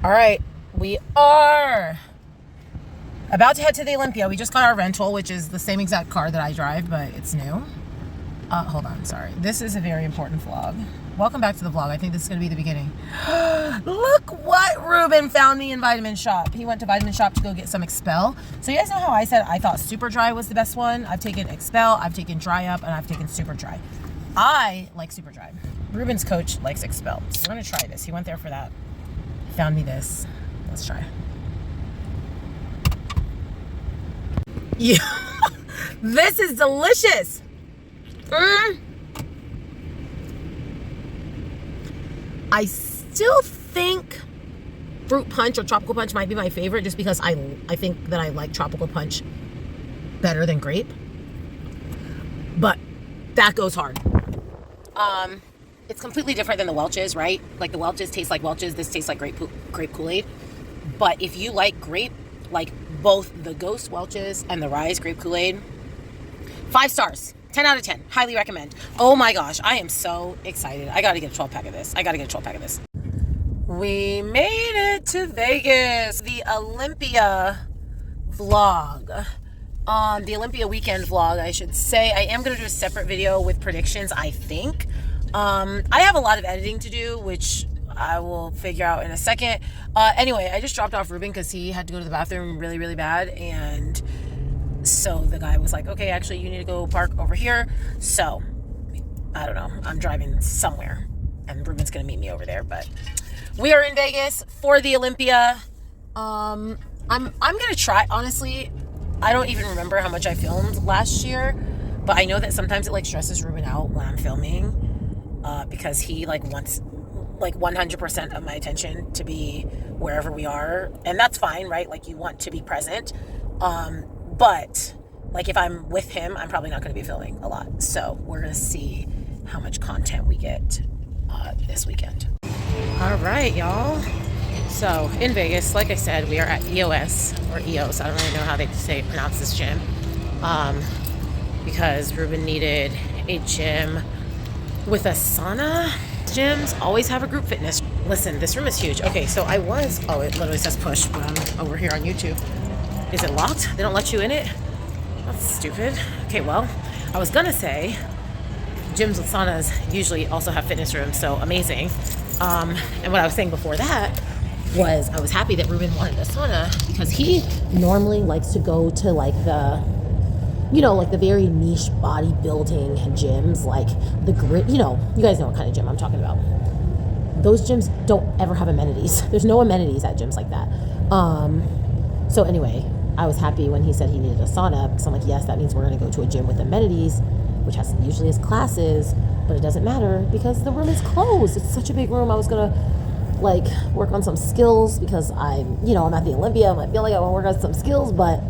All right, we are about to head to the Olympia. We just got our rental, which is the same exact car that I drive, but it's new. Hold on, sorry. This is a very important vlog. Welcome back to the vlog. I think this is going to be the beginning. Look what Ruben found me in Vitamin Shop. He went to Vitamin Shop to go get some Expel. So you guys know how I said I thought Super Dry was the best one? I've taken Expel, I've taken Dry Up, and I've taken Super Dry. I like Super Dry. Ruben's coach likes Expel. So we're going to try this. He went there for that. Found me this. Let's try. Yeah. This is delicious. I still think Fruit Punch or Tropical Punch might be my favorite, just because I think that I like Tropical Punch better than Grape. But that goes hard. It's completely different than the Welch's, right? Like the Welch's taste like Welch's. This tastes like grape Kool-Aid. But if you like grape, like both the Ghost Welch's and the Rise Grape Kool-Aid, 5 stars. 10 out of 10. Highly recommend. Oh my gosh, I am so excited. I gotta get a 12-pack of this. We made it to Vegas. The Olympia vlog. The Olympia weekend vlog, I should say. I am gonna do a separate video with predictions, I think. I have a lot of editing to do, which I will figure out in a second. Anyway, I just dropped off Ruben because he had to go to the bathroom really, really bad, and so the guy was like, okay, actually, you need to go park over here. So, I don't know. I'm driving somewhere, and Ruben's going to meet me over there. But we are in Vegas for the Olympia. I'm going to try. Honestly, I don't even remember how much I filmed last year. But I know that sometimes it, like, stresses Ruben out when I'm filming. Because he, like, wants, like, 100% of my attention to be wherever we are. And that's fine, right? Like, you want to be present. But, like, if I'm with him, I'm probably not going to be filming a lot. So, we're going to see how much content we get this weekend. All right, y'all. So, in Vegas, like I said, we are at EOS, or EOS. I don't really know how they pronounce this gym. Because Ruben needed a gym with a sauna. Gyms always have a group fitness. Listen, this room is huge. Okay, so it literally says push, but I'm over here on YouTube. Is it locked? They don't let you in it? That's stupid. Okay, well, I was gonna say gyms with saunas usually also have fitness rooms, so amazing. And what I was saying before that was I was happy that Ruben wanted a sauna because he normally likes to go to like the, like the very niche bodybuilding gyms, like the grit, you guys know what kind of gym I'm talking about. Those gyms don't ever have amenities. There's no amenities at gyms like that. So anyway, I was happy when he said he needed a sauna, because I'm like, yes, that means we're going to go to a gym with amenities, which usually has classes, but it doesn't matter because the room is closed. It's such a big room. I was going to like work on some skills because I'm at the Olympia. I might feel like I want to work on some skills, but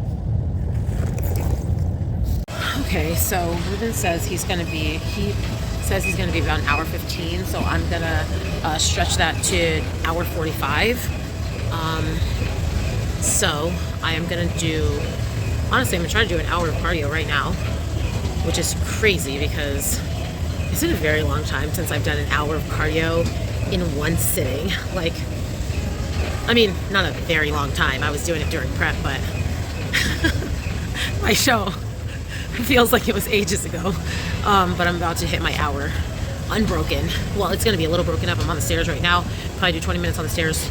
okay. So Ruben says he says he's going to be about an hour 15. So I'm going to stretch that to hour 45. So I am going to honestly, I'm going to try to do an hour of cardio right now, which is crazy because it's been a very long time since I've done an hour of cardio in one sitting. Like, I mean, not a very long time. I was doing it during prep, but my show feels like it was ages ago. But I'm about to hit my hour unbroken. Well, it's going to be a little broken up. I'm on the stairs right now. Probably do 20 minutes on the stairs.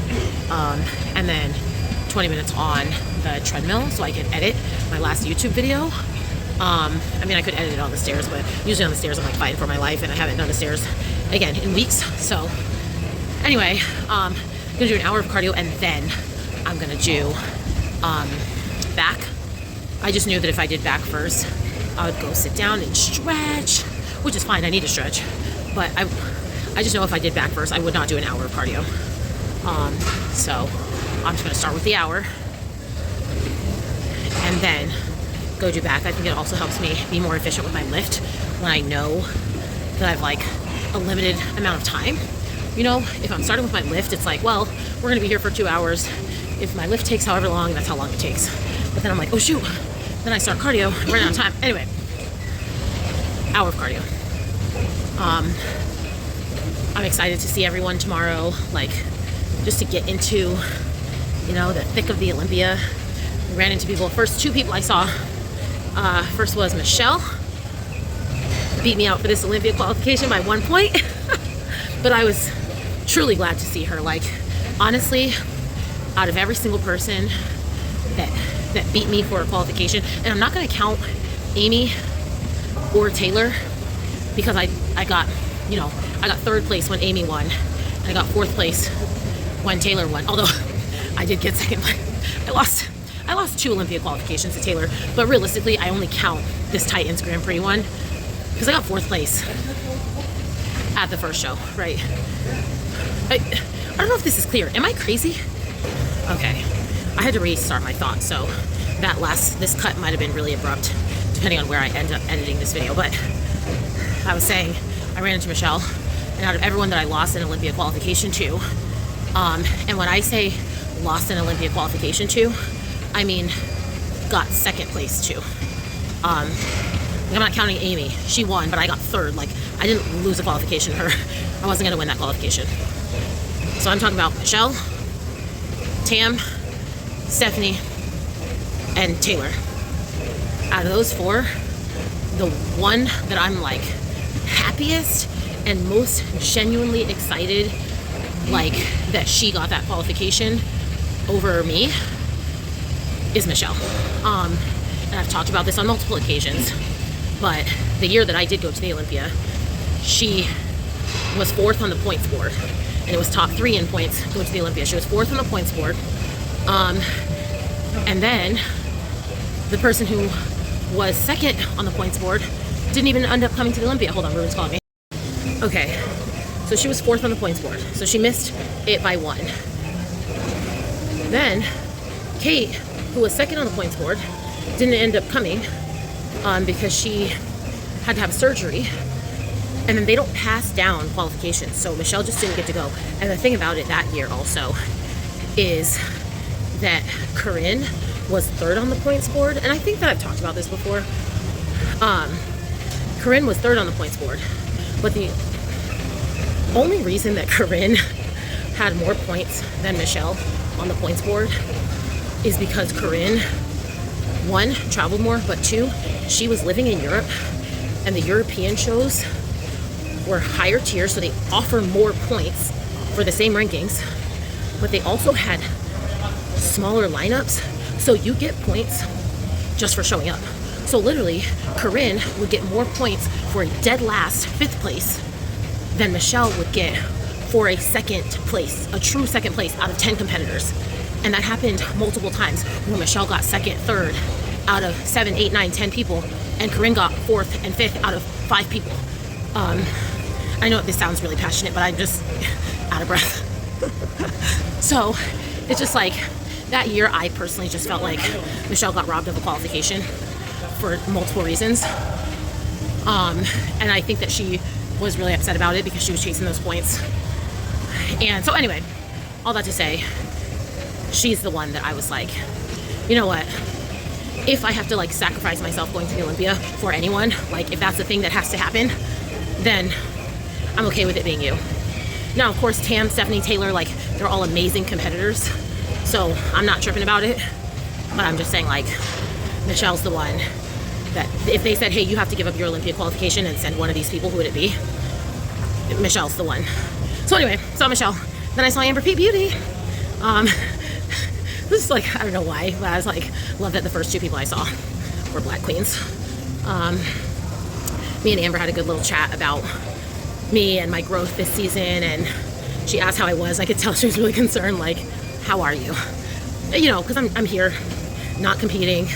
And then 20 minutes on the treadmill so I can edit my last YouTube video. I mean, I could edit it on the stairs, but usually on the stairs I'm like fighting for my life, and I haven't done the stairs again in weeks. So anyway, I'm gonna do an hour of cardio, and then I'm gonna do back. I just knew that if I did back first, I would go sit down and stretch, which is fine. I need to stretch, but I just know if I did back first, I would not do an hour of cardio. So I'm just gonna start with the hour, and then go do back. I think it also helps me be more efficient with my lift when I know that I've like a limited amount of time. If I'm starting with my lift, it's like, well, we're gonna be here for 2 hours. If my lift takes however long, that's how long it takes. But then I'm like, oh shoot, then I start cardio, run out of time. Anyway, hour of cardio. I'm excited to see everyone tomorrow. Like, just to get into, you know, the thick of the Olympia. We ran into people. First two people I saw, first was Michelle, beat me out for this Olympia qualification by 1 point. But I was truly glad to see her. Like, honestly, out of every single person that beat me for a qualification, and I'm not going to count Amy or Taylor, because I got, you know, I got 3rd place when Amy won. I got 4th place when Taylor won. Although I did get 2nd, but I lost 2 Olympia qualifications to Taylor. But realistically, I only count this Titans Grand Prix one because I got 4th place at the first show, right? I don't know if this is clear. Am I crazy? Okay. I had to restart my thought, so this cut might have been really abrupt, depending on where I end up editing this video. But I was saying, I ran into Michelle, and out of everyone that I lost an Olympia qualification to, and when I say lost an Olympia qualification to, I mean got 2nd place to. I'm not counting Amy. She won, but I got 3rd. Like, I didn't lose a qualification to her. I wasn't going to win that qualification. So I'm talking about Michelle, Tam, Stephanie, and Taylor. Out of those 4, the one that I'm like happiest and most genuinely excited, like, that she got that qualification over me is Michelle. And I've talked about this on multiple occasions, but the year that I did go to the Olympia, she was 4th on the points board, and it was top 3 in points go to the Olympia. She was 4th on the points board. And then the person who was 2nd on the points board didn't even end up coming to the Olympia. Hold on, Ruben's calling me. Okay, so she was 4th on the points board, so she missed it by 1. Then Kate, who was 2nd on the points board, didn't end up coming because she had to have surgery, and then they don't pass down qualifications, so Michelle just didn't get to go. And the thing about it that year also is that Corinne was 3rd on the points board, and I think that I've talked about this before. Corinne was 3rd on the points board, but the only reason that Corinne had more points than Michelle on the points board is because Corinne, 1, traveled more, but 2, she was living in Europe, and the European shows were higher tier, so they offer more points for the same rankings, but they also had smaller lineups, so you get points just for showing up. So literally, Corinne would get more points for a dead last 5th place than Michelle would get for a 2nd place, a true 2nd place out of 10 competitors. And that happened multiple times where Michelle got 2nd, 3rd out of 7, 8, 9, 10 people, and Corinne got 4th and 5th out of 5 people. I know this sounds really passionate, but I'm just out of breath. So it's just like, that year I personally just felt like Michelle got robbed of a qualification for multiple reasons. And I think that she was really upset about it because she was chasing those points. And so anyway, all that to say, she's the one that I was like, you know what, if I have to like sacrifice myself going to the Olympia for anyone, like if that's the thing that has to happen, then I'm okay with it being you. Now, of course, Tam, Stephanie, Taylor, like, they're all amazing competitors, so I'm not tripping about it, but I'm just saying, like, Michelle's the one that if they said, hey, you have to give up your Olympia qualification and send one of these people, who would it be? Michelle's the one. So anyway, saw Michelle. Then I saw Amber Pete Beauty. This is like, I don't know why, but I was like, love that the first 2 people I saw were Black queens. Me and Amber had a good little chat about me and my growth this season, and she asked how I was. I could tell she was really concerned, like, how are you? You know, because I'm here, not competing.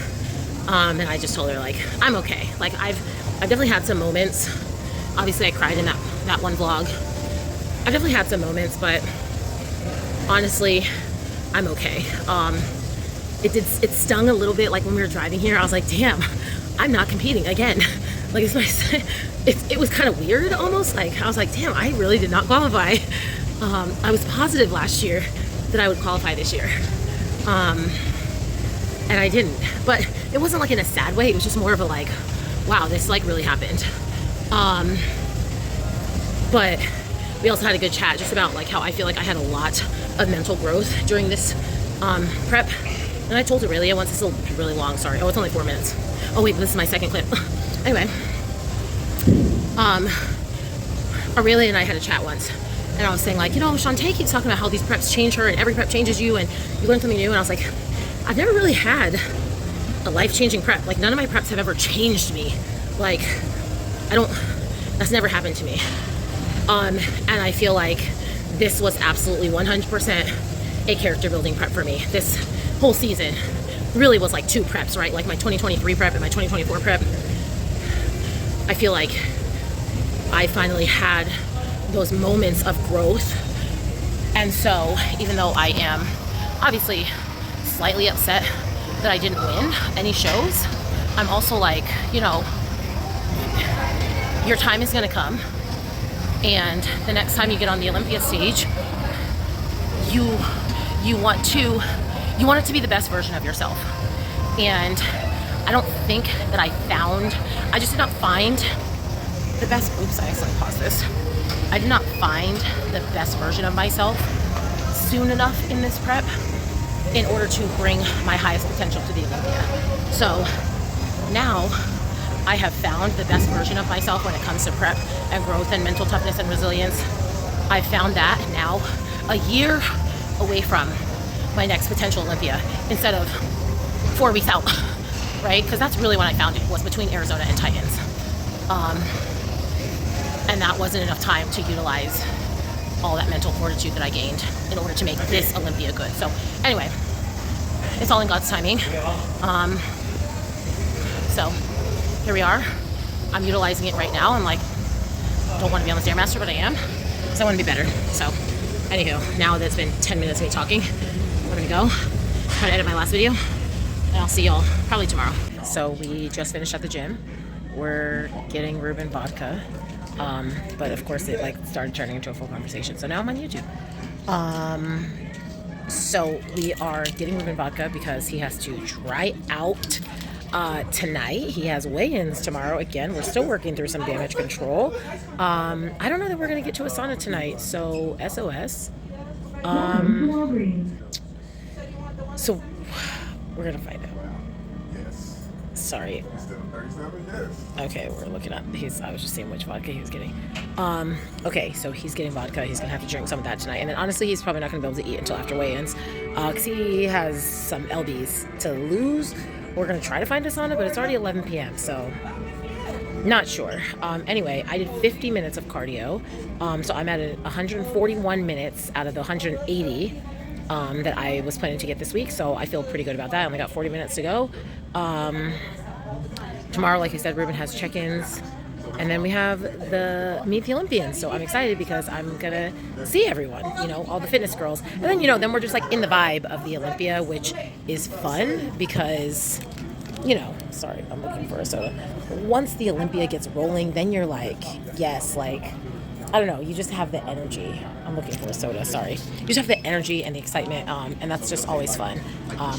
And I just told her, like, I'm okay. Like, I've definitely had some moments. Obviously, I cried in that one vlog. I've definitely had some moments, but honestly, I'm okay. It stung a little bit, like when we were driving here. I was like, damn, I'm not competing again. Like, it was kind of weird almost. Like, I was like, damn, I really did not qualify. I was positive last year that I would qualify this year. And I didn't. But it wasn't like in a sad way. It was just more of a like, wow, this like really happened. But we also had a good chat just about like how I feel like I had a lot of mental growth during this prep. And I told Aurelia once, this will be really long, sorry. Oh, it's only 4 minutes. Oh wait, this is my second clip. Anyway, Aurelia and I had a chat once, and I was saying, like, you know, Shantae keeps talking about how these preps change her and every prep changes you and you learn something new. And I was like, I've never really had a life-changing prep. Like, none of my preps have ever changed me. Like, that's never happened to me. And I feel like this was absolutely 100% a character building prep for me. This whole season really was like 2 preps, right? Like my 2023 prep and my 2024 prep. I feel like I finally had those moments of growth. And so even though I am obviously slightly upset that I didn't win any shows, I'm also like, you know, your time is going to come, and the next time you get on the Olympia stage, you want it to be the best version of yourself. And I don't think that I just did not find the best, oops, I accidentally paused this. I did not find the best version of myself soon enough in this prep in order to bring my highest potential to the Olympia. So now I have found the best version of myself when it comes to prep and growth and mental toughness and resilience. I found that now a year away from my next potential Olympia instead of 4 weeks out, right? Because that's really when I found it, was between Arizona and Titans. And that wasn't enough time to utilize all that mental fortitude that I gained in order to make this Olympia good. So anyway, it's all in God's timing. So here we are. I'm utilizing it right now. I'm like, don't want to be on the Stairmaster, but I am, because I want to be better. So anywho, now that it's been 10 minutes of me talking, we're gonna go try to edit my last video, and I'll see y'all probably tomorrow. So we just finished at the gym. We're getting Ruben vodka, but of course it like started turning into a full conversation. So now I'm on YouTube. So we are getting Ruben vodka because he has to try out tonight. He has weigh-ins tomorrow. Again, we're still working through some damage control. I don't know that we're gonna get to a sauna tonight, so SOS. So we're gonna find out. Sorry. Okay, we're looking up. I was just seeing which vodka he was getting. Okay, so he's getting vodka. He's gonna have to drink some of that tonight, and then honestly, he's probably not gonna be able to eat until after weigh-ins, because he has some lbs to lose. We're gonna try to find a sauna, but it's already 11 p.m., so not sure. Anyway, I did 50 minutes of cardio, so I'm at 141 minutes out of the 180 that I was planning to get this week, so I feel pretty good about that. I only got 40 minutes to go. Tomorrow, like I said, Ruben has check-ins, and then we have the Meet the Olympians, so I'm excited because I'm gonna see everyone, you know, all the fitness girls, and then, you know, then we're just like in the vibe of the Olympia, which is fun because, you know, sorry, I'm looking for a soda. Once the Olympia gets rolling, then you're like, yes, like, I don't know, you just have the energy. I'm looking for a soda, sorry. You just have the energy and the excitement, and that's just always fun.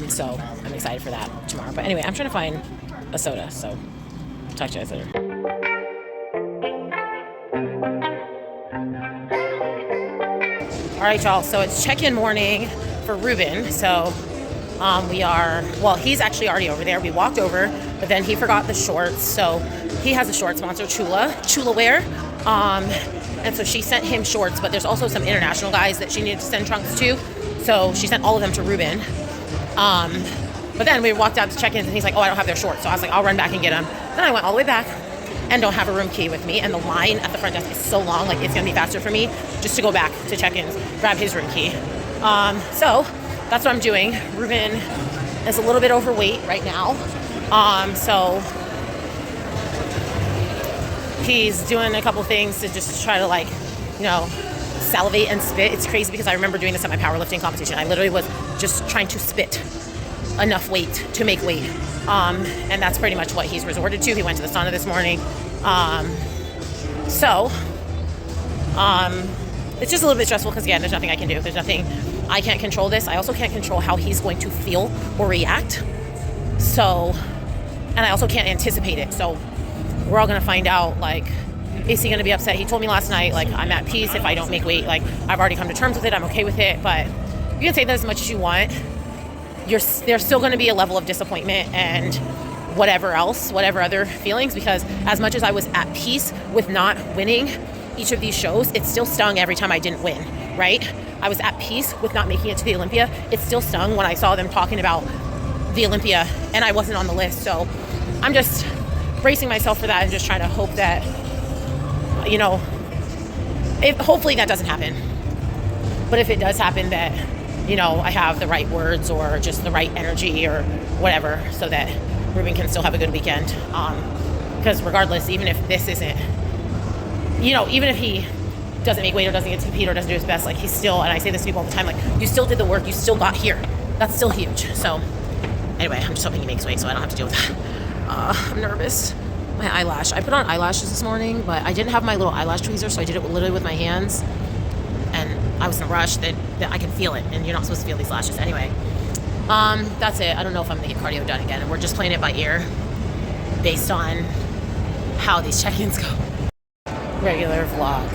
So I'm excited for that tomorrow. But anyway, I'm trying to find a soda, so talk to you guys later. All right, y'all, so it's check-in morning for Ruben. So he's actually already over there. We walked over, but then he forgot the shorts. So he has a short sponsor, Chula Wear. And so she sent him shorts, but there's also some international guys that she needed to send trunks to. So she sent all of them to Ruben. But then we walked out to check-ins and he's like, oh, I don't have their shorts. So I was like, I'll run back and get them. Then I went all the way back and don't have a room key with me. And the line at the front desk is so long, like it's gonna be faster for me just to go back to check-ins, grab his room key. So that's what I'm doing. Ruben is a little bit overweight right now. So he's doing a couple things to just try to, like, you know, salivate and spit. It's crazy because I remember doing this at my powerlifting competition. I literally was just trying to spit enough weight to make weight. And that's pretty much what he's resorted to. He went to the sauna this morning. It's just a little bit stressful because, again, there's nothing I can do. There's nothing, I can't control this. I also can't control how he's going to feel or react. So, and I also can't anticipate it. So we're all going to find out, like, is he going to be upset? He told me last night, like, I'm at peace if I don't make weight. Like, I've already come to terms with it. I'm okay with it. But you can say that as much as you want. There's still going to be a level of disappointment and whatever else, whatever other feelings, because as much as I was at peace with not winning each of these shows, it still stung every time I didn't win, right? I was at peace with not making it to the Olympia. It still stung when I saw them talking about the Olympia and I wasn't on the list. So I'm just bracing myself for that and just trying to hope that, you know, hopefully that doesn't happen. But if it does happen, that, you know, I have the right words or just the right energy or whatever so that Ruben can still have a good weekend. Because regardless, even if this isn't, you know, even if he doesn't make weight or doesn't get to compete or doesn't do his best, like he's still, and I say this to people all the time, like you still did the work, you still got here. That's still huge. So anyway, I'm just hoping he makes weight so I don't have to deal with that. I'm nervous. My eyelash. I put on eyelashes this morning, but I didn't have my little eyelash tweezer, so I did it literally with my hands. And I was in a rush that I can feel it, and you're not supposed to feel these lashes. Anyway, that's it. I don't know if I'm going to get cardio done again, and we're just playing it by ear based on how these check-ins go. Regular vlog.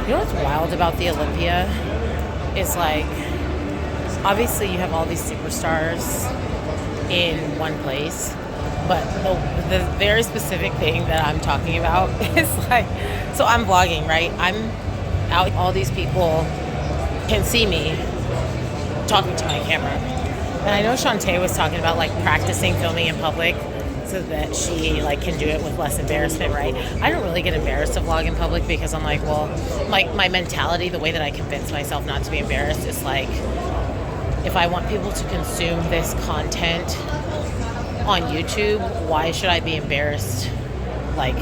You know what's wild about the Olympia is, like, obviously you have all these superstars in one place, but the very specific thing that I'm talking about is like, so I'm vlogging, right? I'm out, all these people can see me talking to my camera. And I know Shantae was talking about like practicing filming in public so that she like can do it with less embarrassment, right? I don't really get embarrassed to vlog in public because I'm like, well, like my mentality, the way that I convince myself not to be embarrassed is like, if I want people to consume this content on YouTube, why should I be embarrassed like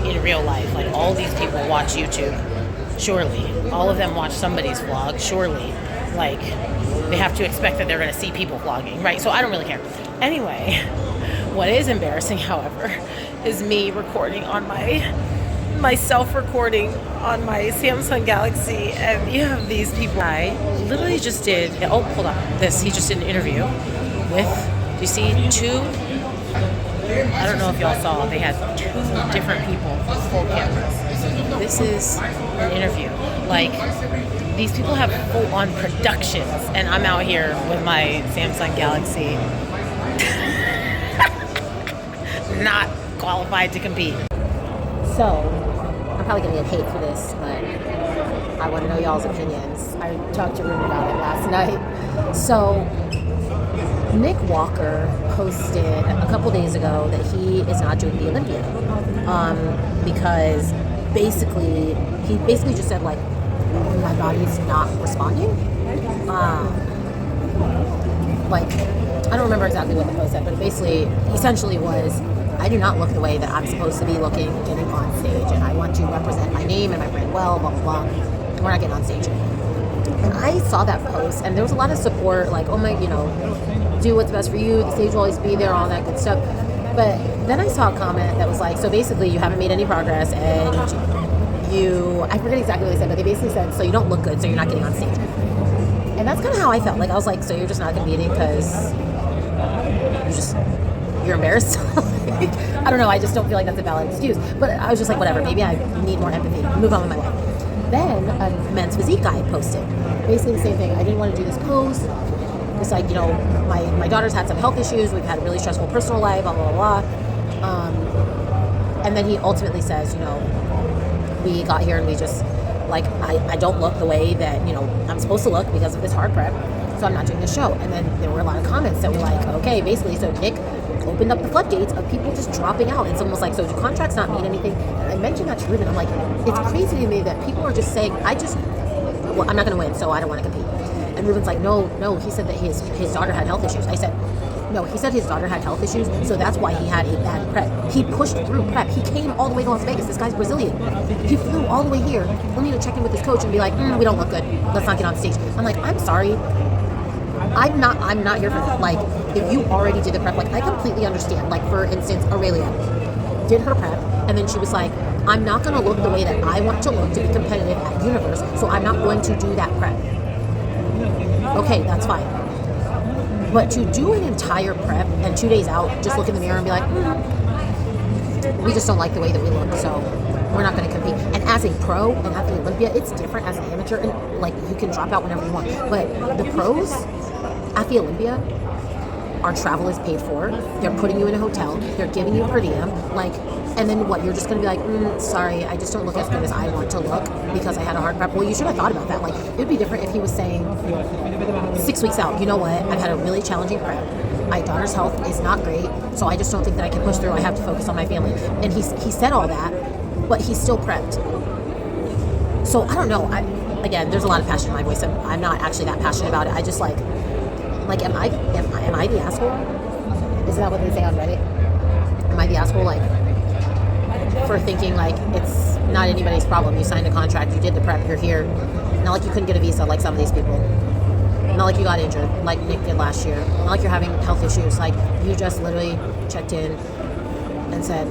in real life? Like all these people watch YouTube, surely. All of them watch somebody's vlog, surely. Like they have to expect that they're gonna see people vlogging, right? So I don't really care. Anyway, what is embarrassing, however, is me recording on my self-recording on my Samsung Galaxy, and you have these people. I literally just did, oh, hold on, he just did an interview with, do you see two? I don't know if y'all saw, they had two different people with full cameras. This is an interview. Like, these people have full-on productions, and I'm out here with my Samsung Galaxy, not qualified to compete. So, I'm probably gonna get hate for this, but I want to know y'all's opinions. I talked to Ruben about it last night. So, Nick Walker posted a couple days ago that he is not doing the Olympia because he basically just said like, my body's not responding. Like, I don't remember exactly what the post said, but basically, essentially was, I do not look the way that I'm supposed to be looking getting on stage, and I want to represent my name and my brand well, blah, blah, blah. We're not getting on stage. And I saw that post, and there was a lot of support, like, oh my, you know, do what's best for you, the stage will always be there, all that good stuff. But then I saw a comment that was like, so basically you haven't made any progress, and I forget exactly what they said, but they basically said, so you don't look good, so you're not getting on stage. And that's kind of how I felt. Like, I was like, so you're just not competing because you're embarrassed? I don't know, I just don't feel like that's a valid excuse. But I was just like, whatever, maybe I need more empathy, move on with my life. Then a men's physique guy posted basically the same thing. I didn't want to do this post. It's like, you know, my daughter's had some health issues, we've had a really stressful personal life, blah, blah, blah, blah. And then he ultimately says, you know, we got here and we just, like, I don't look the way that, you know, I'm supposed to look because of this hard prep, so I'm not doing this show. And then there were a lot of comments that were like, okay, basically, so Nick opened up the floodgates of people just dropping out. And someone was like, so do contracts not mean anything? And I mentioned that to Ruben. I'm like, it's crazy to me that people are just saying, I'm not going to win, so I don't want to compete. And Ruben's like, no, he said that his daughter had health issues. I said, no, he said his daughter had health issues, so that's why he had a bad prep. He pushed through prep. He came all the way to Las Vegas. This guy's Brazilian. He flew all the way here, only to check in with his coach and be like, we don't look good. Let's not get on stage. I'm like, I'm sorry. I'm not here for that. Like, if you already did the prep, like, I completely understand. Like, for instance, Aurelia did her prep, and then she was like, I'm not going to look the way that I want to look to be competitive at Universe, so I'm not going to do that prep. Okay, that's fine. But to do an entire prep and 2 days out, just look in the mirror and be like, we just don't like the way that we look, so we're not going to compete. And as a pro and at the Olympia, it's different as an amateur, and like you can drop out whenever you want. But the pros at the Olympia, our travel is paid for. They're putting you in a hotel. They're giving you per diem. Like, and then what? You're just going to be like, sorry, I just don't look as good as I want to look because I had a hard prep. Well, you should have thought about that. Like, it would be different if he was saying 6 weeks out, you know what? I've had a really challenging prep. My daughter's health is not great, so I just don't think that I can push through. I have to focus on my family. And he said all that, but he still prepped. So I don't know. Again, there's a lot of passion in my voice. I'm not actually that passionate about it. I just like, am I the asshole? Isn't that what they say on Reddit? Am I the asshole, like, for thinking like it's not anybody's problem? You signed a contract, you did the prep, you're here. Not like you couldn't get a visa like some of these people. Not like you got injured like Nick did last year. Not like you're having health issues. Like, you just literally checked in and said,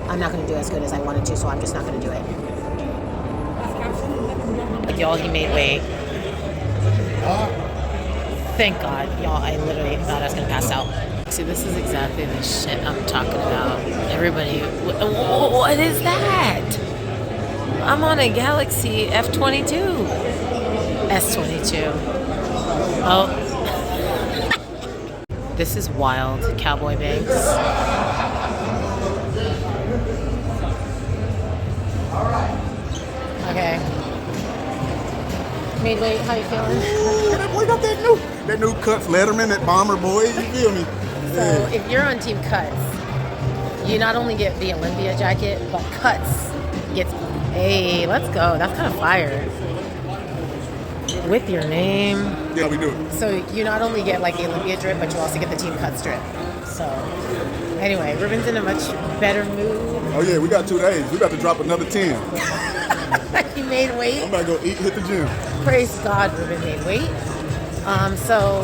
I'm not going to do as good as I wanted to, so I'm just not going to do it. Y'all, he made weight. Thank God, y'all. I literally thought I was going to pass out. See, this is exactly the shit I'm talking about. Everybody, what is that? I'm on a Galaxy F22. S22. Oh. This is wild. Cowboy Banks. Okay. Midway, how you feeling? That boy got that new Cuts Letterman, that bomber boy. You feel me? So if you're on Team Cuts, you not only get the Olympia jacket, but Cuts gets. Hey, let's go. That's kind of fire. With your name. Yeah, we do it. So you not only get like the Olympia drip, but you also get the Team Cuts drip. So anyway, Ruben's in a much better mood. Oh yeah, we got 2 days. We about to drop another 10. He made weight. I'm about to go eat, hit the gym. Praise God, Ruben made weight. So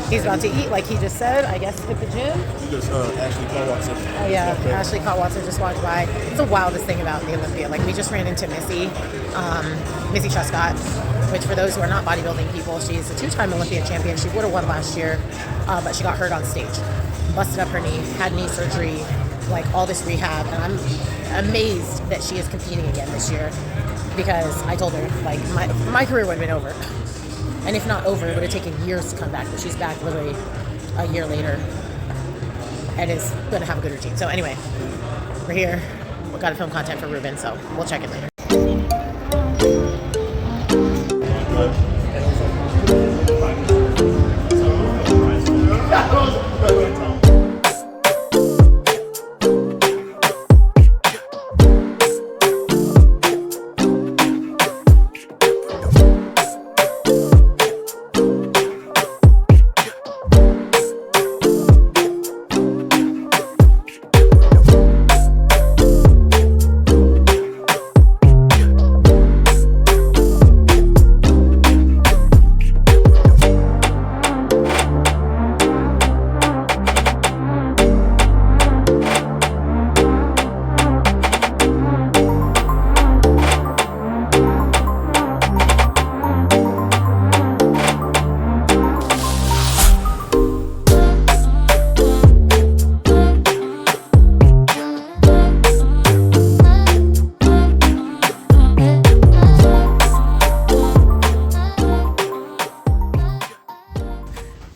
he's about to eat, like he just said. I guess hit the gym. We just Ashley Cole Watson. Oh yeah, Ashley Cole Watson just walked by. It's the wildest thing about the Olympia. Like, we just ran into Missy Truscott, which for those who are not bodybuilding people, she's a 2-time Olympia champion. She would have won last year, but she got hurt on stage. Busted up her knee, had knee surgery, like all this rehab, and I'm amazed that she is competing again this year, because I told her, like, my career would have been over. And if not over, it would have taken years to come back, but she's back literally a year later and is going to have a good routine. So anyway, we're here. We've got to film content for Ruben, so we'll check it later.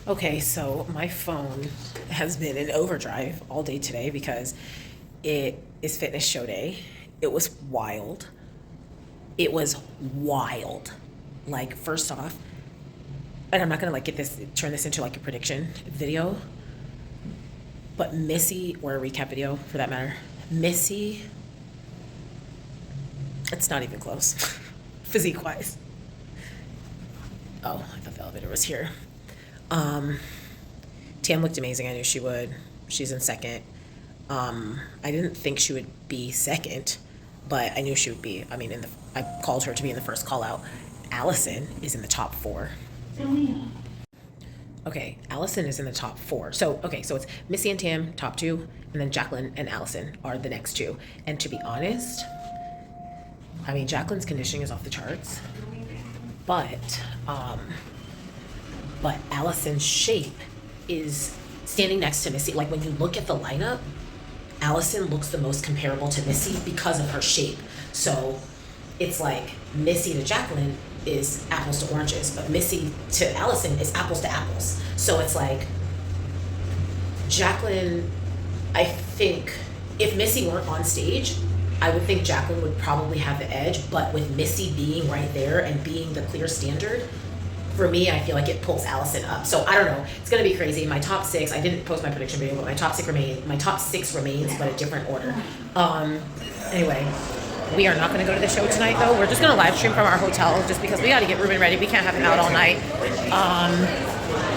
Okay, so my phone has been in overdrive all day today because it is fitness show day. It was wild. It was wild. Like, first off, and I'm not gonna turn this into like a prediction video, but Missy, or a recap video for that matter, Missy, it's not even close, physique wise. Oh, I thought the elevator was here. Tam looked amazing. I knew she would. She's in second. I didn't think she would be second, but I knew she would be. I mean, I called her to be in the first call out. Allison is in the top 4. Okay, Allison is in the top 4. So it's Missy and Tam, top 2, and then Jacqueline and Allison are the next 2. And to be honest, I mean, Jacqueline's conditioning is off the charts, but Allison's shape is standing next to Missy. Like, when you look at the lineup, Allison looks the most comparable to Missy because of her shape. So it's like Missy to Jacqueline is apples to oranges, but Missy to Allison is apples to apples. So it's like Jacqueline, I think if Missy weren't on stage, I would think Jacqueline would probably have the edge, but with Missy being right there and being the clear standard, for me, I feel like it pulls Allison up. So I don't know. It's gonna be crazy. My top 6. I didn't post my prediction video, but my top 6 remains, but a different order. Anyway, we are not gonna go to the show tonight, though. We're just gonna live stream from our hotel, just because we got to get Ruben ready. We can't have him out all night.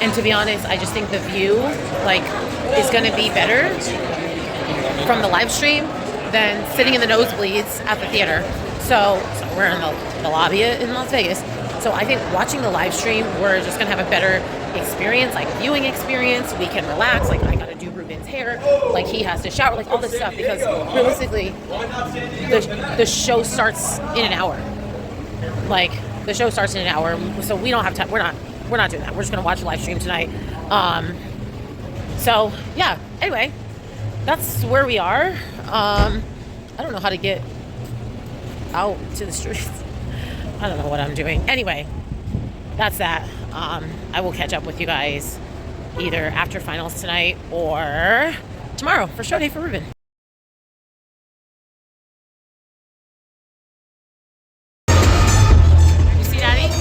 And to be honest, I just think the view is gonna be better from the live stream than sitting in the nosebleeds at the theater. So we're in the lobby in Las Vegas. So I think watching the live stream, we're just gonna have a better experience, viewing experience. We can relax. I gotta do Ruben's hair. He has to shower. All this stuff, because realistically, the show starts in an hour. The show starts in an hour, so we don't have time. We're not doing that. We're just gonna watch the live stream tonight. So yeah. Anyway, that's where we are. I don't know how to get out to the streets. I don't know what I'm doing. Anyway, that's that. I will catch up with you guys either after finals tonight or tomorrow for show day for Ruben. You see Daddy?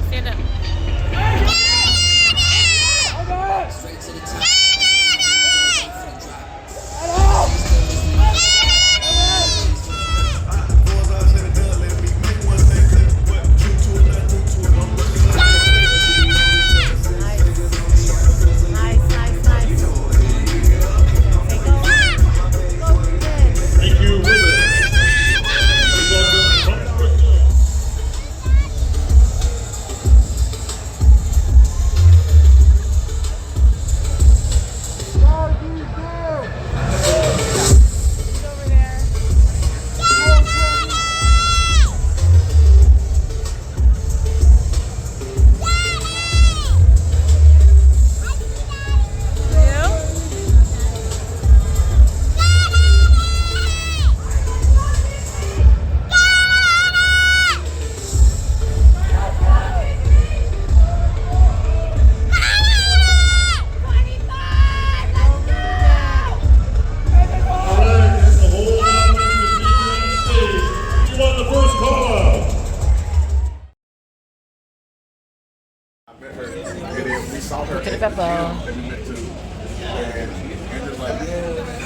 Stand up. Straight to the top. Look at the Beppo.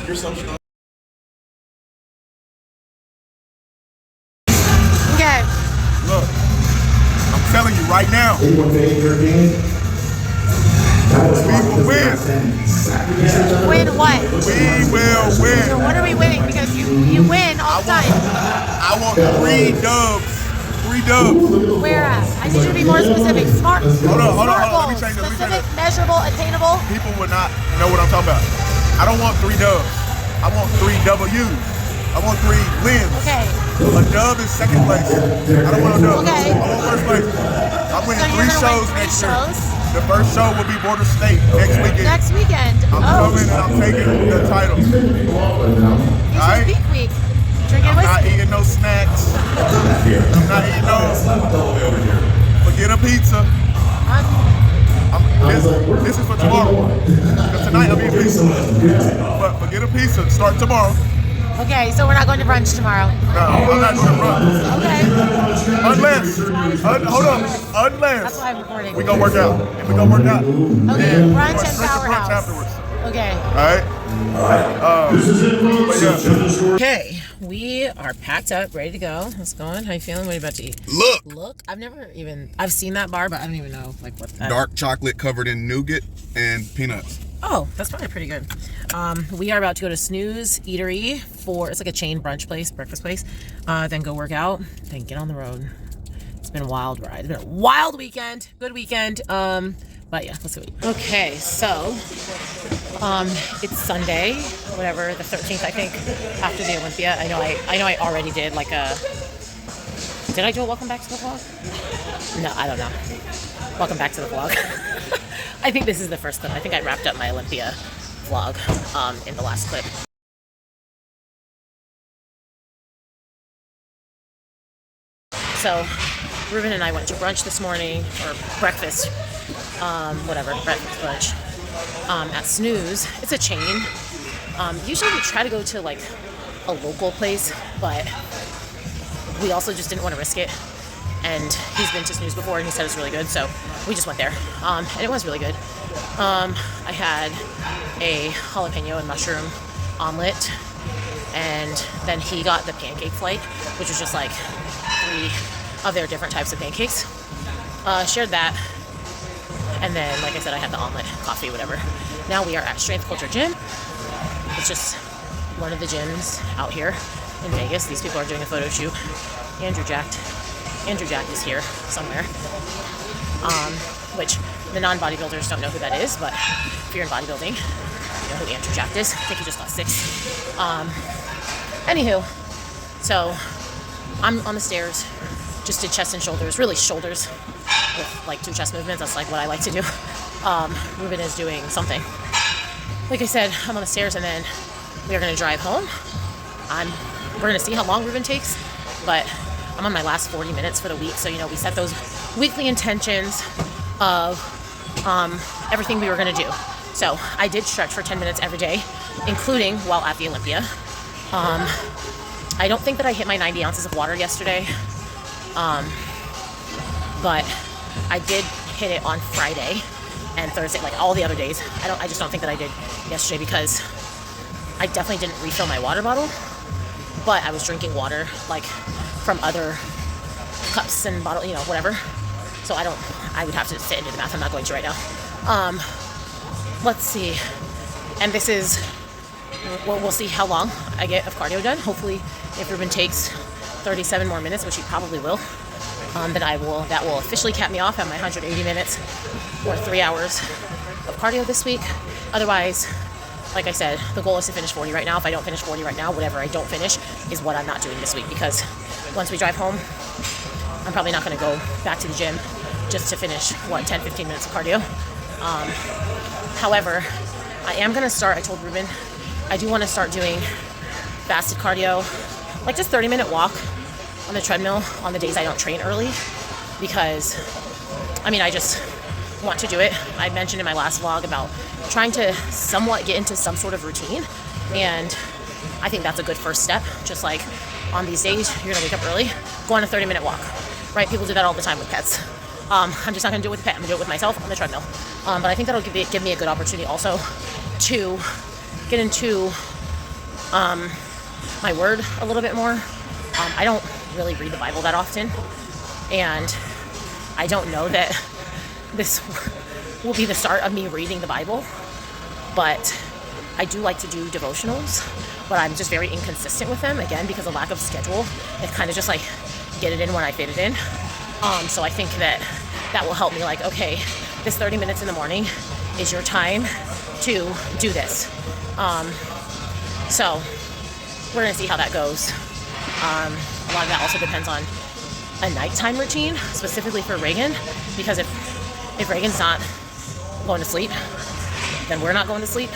You're so strong. Okay. Look, I'm telling you right now, we will win. Win what? We will win. So what are we winning? Because you win all the time. I want 3 dubs. 3 dubs. Where at? I need you to be more specific. Smart. Hold on. Smart Let me goals. change this. Specific, measurable, attainable. People would not know what I'm talking about. I don't want 3 dubs. I want 3 W's. I want 3 wins. Okay. A dub is second place. I don't want a dub. Okay. I want first place. I'm winning So 3 you're gonna shows win 3 next year. shows? The first show will be Border State next weekend. Next weekend. I'm coming and I'm taking the title. This Alright? is peak week. Drinking I'm not whiskey. eating no snacks. I'm not eating no. Forget a pizza. This is for tomorrow. Because tonight I'm eating pizza. But forget a pizza. Start tomorrow. Okay, so we're not going to brunch tomorrow. No, I'm not going to run. Okay. Unless, hold on. That's Unless why I'm recording. we gonna work out. If we gonna work out, Okay, then we're brunch gonna and drink the brunch powerhouse. afterwards. Okay. All right. But yeah. Okay, we are packed up, ready to go. How's it going? How you feeling? What are you about to eat? Look. I've seen that bar, but I don't even know what that. Dark chocolate covered in nougat and peanuts. Oh, that's probably pretty good. We are about to go to Snooze Eatery it's like a chain brunch place, breakfast place. Then go work out, then get on the road. It's been a wild ride. It's been a wild weekend. Good weekend. But yeah, let's go eat. Okay, so it's Sunday, whatever, the 13th, I think, after the Olympia. I know I already did did I do a welcome back to the vlog? No, I don't know. Welcome back to the vlog. I think this is the first one. I think I wrapped up my Olympia vlog in the last clip. So Ruben and I went to brunch this morning, or breakfast, breakfast, brunch, at Snooze. It's a chain. Usually we try to go to like a local place, but we also just didn't want to risk it. And he's been to Snooze before and he said it's really good, so we just went there. And it was really good. I had a jalapeno and mushroom omelet, and then he got the pancake flight, which was just like 3 of their different types of pancakes. Shared that, and then, like I said, I had the omelet, coffee, whatever. Now we are at Strength Culture Gym. It's just one of the gyms out here in Vegas. These people are doing a photo shoot. Andrew Jack is here somewhere. Which the non-bodybuilders don't know who that is, but if you're in bodybuilding, you know who Andrew Jack is. I think he just lost 6. Anywho, so I'm on the stairs, just did chest and shoulders, really shoulders with like 2 chest movements. That's like what I like to do. Ruben is doing something. Like I said, I'm on the stairs, and then we are going to drive home. We're going to see how long Ruben takes, but I'm on my last 40 minutes for the week. So, you know, we set those weekly intentions of everything we were going to do. So I did stretch for 10 minutes every day, including while at the Olympia. I don't think that I hit my 90 ounces of water yesterday, but I did hit it on Friday and Thursday, like all the other days. I just don't think that I did yesterday because I definitely didn't refill my water bottle, but I was drinking water like from other cups and bottle, you know, whatever. So I would have to sit into the bath. I'm not going to right now. Let's see. And this is, we'll see how long I get of cardio done. Hopefully, if Ruben takes 37 more minutes, which he probably will, then that will officially cap me off at my 180 minutes or 3 hours of cardio this week. Otherwise, like I said, the goal is to finish 40 right now. If I don't finish 40 right now, whatever I don't finish is what I'm not doing this week, because once we drive home, I'm probably not going to go back to the gym just to finish, 10-15 minutes of cardio. However, I am going to start, I told Ruben, I do want to start doing fasted cardio, like just 30-minute walk on the treadmill on the days I don't train early, because, I just want to do it. I mentioned in my last vlog about trying to somewhat get into some sort of routine, and I think that's a good first step. Just like on these days, you're gonna wake up early, go on a 30-minute walk, right? People do that all the time with pets. I'm just not gonna do it with a pet. I'm gonna do it with myself on the treadmill. But I think that'll give me a good opportunity also to get into my word a little bit more. I don't really read the Bible that often, and I don't know that this will be the start of me reading the Bible, but I do like to do devotionals, but I'm just very inconsistent with them, again, because of lack of schedule. It's kind of just like get it in when I fit it in. So I think that will help me, like, okay, this 30 minutes in the morning is your time to do this. So we're gonna see how that goes. A lot of that also depends on a nighttime routine, specifically for Reagan, because if Reagan's not going to sleep, then we're not going to sleep.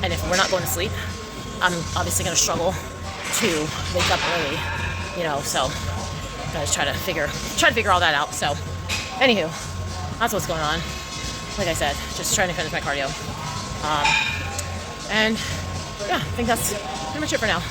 And if we're not going to sleep, I'm obviously going to struggle to wake up early, you know, so I just try to figure all that out. So anywho, that's what's going on. Like I said, just trying to finish my cardio. And yeah, I think that's pretty much it for now.